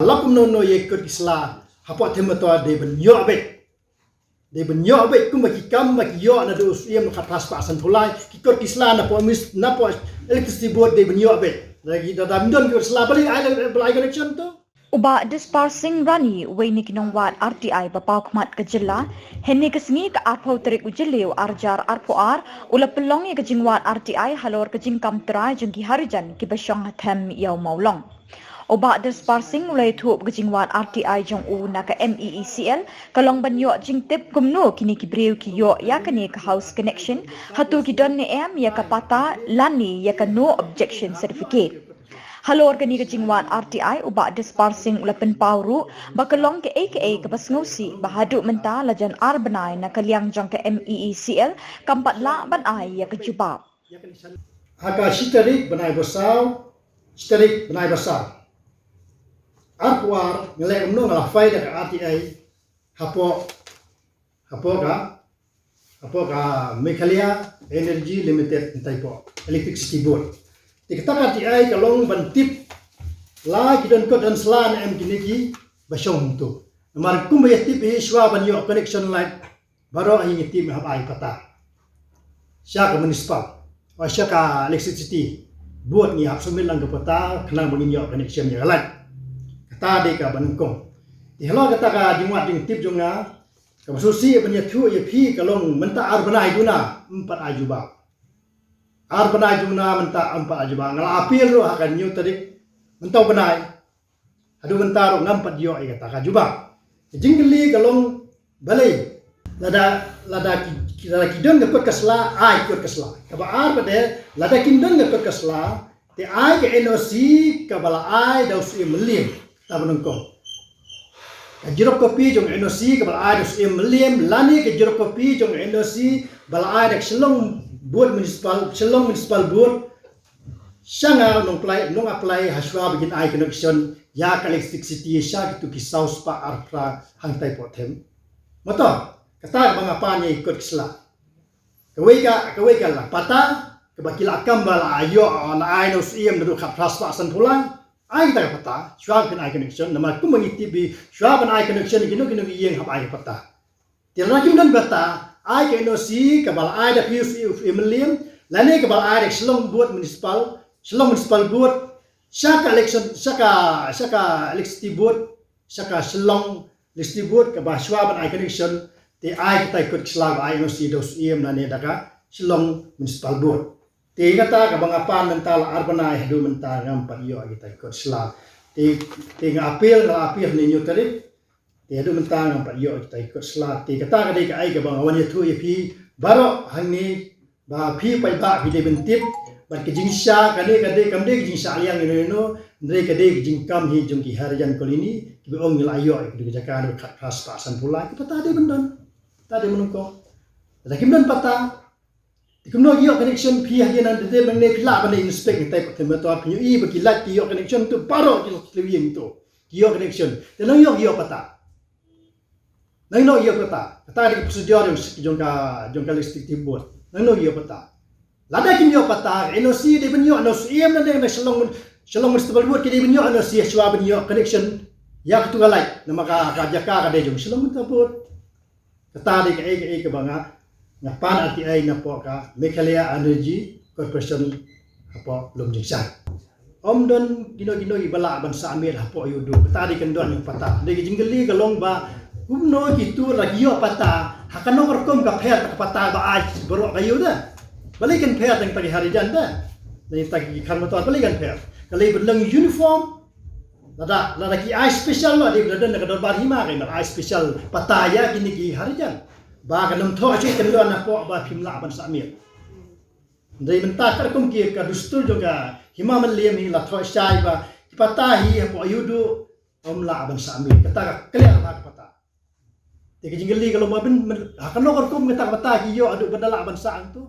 Lakum no ye kut isla hapot themato de ben yo abet de ben yo abet kum ki kam ki yo na do yem khatas pa san thulai ki kut isla na po mis na po electricity board de ben yo abet lagi da dam don kut isla bali ai connection to Uba dispersing rani wayni kinongwat RTI bapau khmat ke jilla henni kesengi ke arpau terik ujeliu arjar arpoar ula pelongi ke jingwat RTI halor ke jingkam terai jengki harijan ki basyong them yau maulong. Uba dispersing ulai thup ke jingwat RTI jong u na ke MEECL kalong banyo jingtip kumno kini ki breu ki yo ya kini ke house connection hatu ki don ne em ya ke pata lani ya ke no objection certificate. Halor ke ni ke jingwat RTI ubak dispersing ulapen pauru bakalong ke AKA ke basngosi bahaduk menta lajan arbenai na kaliang jang ke MEECL kampat la ban ai ya ke jubab. Haka shitarik benai besar shitarik benai besar arpuar ngelek umno ngalafai dak RTI hapo ka Meghalaya Energy Limited entai po electricity board dikata RTI kalong bantip la kidon ko dan slan em kiniki basyong tu mar kum ya tip shwa banyo connection light baro ay tip hab ay pata sya ka municipal o sya ka electricity board ni hab sumil lang pata kanang banyo connection ya light kata de ka banungkong di halo kata ka jingwat ding tip jonga ka susi banyo thu ya phi kalong menta arbanai duna empat ajuba arbanai juna menta empat ajuba ngala apil ro akan nyu tarik mentau benai adu mentaro ngampat yo ai kata ka juba jinggeli kalong balai lada kidon ngakot kasla ai kot kasla ka ba ar bade lada kidon ngakot kasla te ai ke NOC ka bala ai daus melim ta benungkong ka jirok kopi jong NOC ka bala ai daus melim lani ke jirok kopi jong NOC bala ai dak selong board municipal selong municipal board sanga nong apply haswa begin ai connection ya ka electricity sya gitu ki saus pa artra hangtai pothem moto kata bang apa ni ikut kisla kawai ka la pata ke bakila akam bala ayo na ai no sim do khap pras pa san pulang ai kita pata shwa bin ai connection nama ku mangiti bi shwa bin ai connection gino yeng hap ai pata tirna kim dan pata ai ke no si ka bala ai da pius emelium lane ka bala ai selong buat municipal board syaka electricity board syaka selong electricity board ke bahswa ban ai connection te ai kita ikut keslag ai no si dos iem na ne daka selong municipal board te kata ka bangapan mental arbanai hadu mental ngampat yo kita ikut keslag te ngapil ni nyu tarik te hadu mental ngampat yo kita ikut keslag te kata ka dei ka ai ka bangawan ye thu ye pi baro hangni ba pi pai ba bi de bentip ban ke jingsha kade kamde ke jingsha aliang no ndre kade jingkam hi jungki harian kolini ki ong milayo ke jakan khat khas pa san pula ki pata de bendon tade menungko da kimdan pata kimno yo connection phi hagian de mengne pila ban inspect tai ko temeto apnyo I bagi lat yo connection tu paro ki lewing tu yo connection de nang yo pata nang no yo pata kata de procedure jongka electricity board nang no yo pata lada kim yo pata NOC de benyo no iem na de selong municipal board ki de benyo no si shwa benyo connection ya tu galai nama ka jaka ka de jong selong municipal board kata de ke banga ngapan RTI na po ka Meghalaya Energy Corporation apo lumjingsan om don gino ibala ban sa amir apo yudo kata de kendon yung pata de jinggeli galong ba gumno gitu lagi yo pata hakano rekom ka pher ka pata ba ai baro kayo da balikan pher tang tagi harijan da ni tagi kan motor balikan pher kali belang uniform lada ki ai special lo di bedan ka dor bar hima kai ai special pataya kini ki harijan ba kanam tho chi kendon na po ba phimla ban samir ndai menta kar kum ki ka dustul juga hima maliem hi la tho shai ba patahi po ayudu omla ban samir kata ka kalian ba pata te jinggeli kalau mabin hakano kar kum kata pata ki yo adu badala ban sa tu